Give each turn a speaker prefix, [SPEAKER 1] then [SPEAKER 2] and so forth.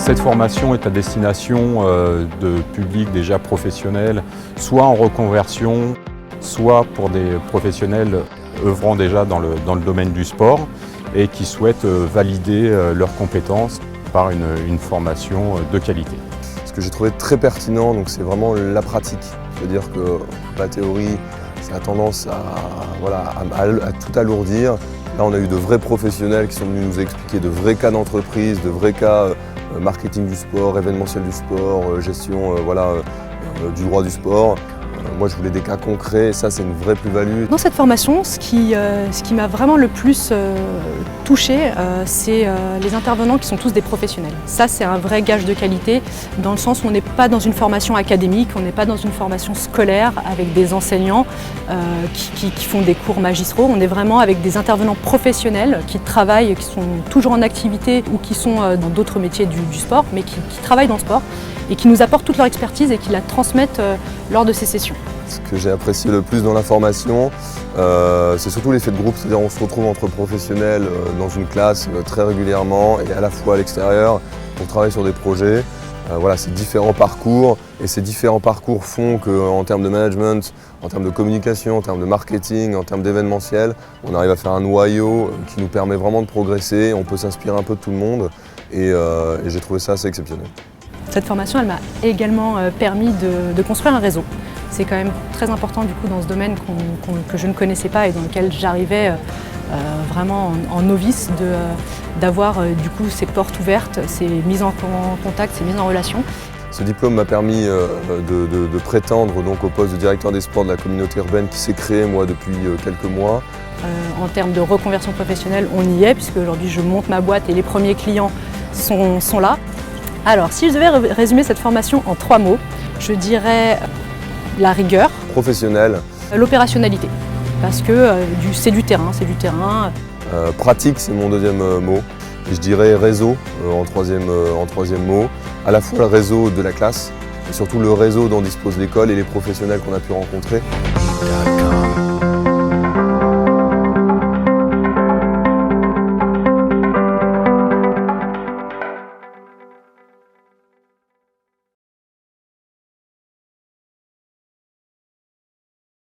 [SPEAKER 1] Cette formation est à destination de publics déjà professionnels, soit en reconversion, soit pour des professionnels œuvrant déjà dans le domaine du sport et qui souhaitent valider leurs compétences par une formation de qualité.
[SPEAKER 2] Ce que j'ai trouvé très pertinent, c'est vraiment la pratique. C'est-à-dire que la théorie, ça a tendance à tout alourdir. Là, on a eu de vrais professionnels qui sont venus nous expliquer de vrais cas d'entreprise, de vrais cas marketing du sport, événementiel du sport, gestion du droit du sport. Moi, je voulais des cas concrets et ça, c'est une vraie plus-value.
[SPEAKER 3] Dans cette formation, ce qui m'a vraiment le plus touchée, c'est les intervenants qui sont tous des professionnels. Ça, c'est un vrai gage de qualité, dans le sens où on n'est pas dans une formation académique, on n'est pas dans une formation scolaire avec des enseignants qui font des cours magistraux. On est vraiment avec des intervenants professionnels qui travaillent, qui sont toujours en activité ou qui sont dans d'autres métiers du sport, mais qui travaillent dans le sport et qui nous apportent toute leur expertise et qui la transmettent lors de ces sessions.
[SPEAKER 2] Ce que j'ai apprécié le plus dans la formation, c'est surtout l'effet de groupe, c'est-à-dire on se retrouve entre professionnels dans une classe très régulièrement et à la fois à l'extérieur pour travailler sur des projets. C'est différents parcours et ces différents parcours font qu'en termes de management, en termes de communication, en termes de marketing, en termes d'événementiel, on arrive à faire un noyau qui nous permet vraiment de progresser, on peut s'inspirer un peu de tout le monde et j'ai trouvé ça assez exceptionnel.
[SPEAKER 3] Cette formation, elle m'a également permis de construire un réseau. C'est quand même très important du coup dans ce domaine que je ne connaissais pas et dans lequel j'arrivais vraiment en novice d'avoir du coup ces portes ouvertes, ces mises en contact, ces mises en relation.
[SPEAKER 2] Ce diplôme m'a permis de prétendre donc au poste de directeur des sports de la communauté urbaine qui s'est créée moi depuis quelques mois.
[SPEAKER 3] En termes de reconversion professionnelle, on y est puisque aujourd'hui je monte ma boîte et les premiers clients sont là. Alors si je devais résumer cette formation en 3 mots, je dirais la rigueur,
[SPEAKER 2] professionnel,
[SPEAKER 3] l'opérationnalité, parce que c'est du terrain.
[SPEAKER 2] Pratique, c'est mon deuxième mot. Et je dirais réseau en troisième mot. À la fois le réseau de la classe, et surtout le réseau dont dispose l'école et les professionnels qu'on a pu rencontrer.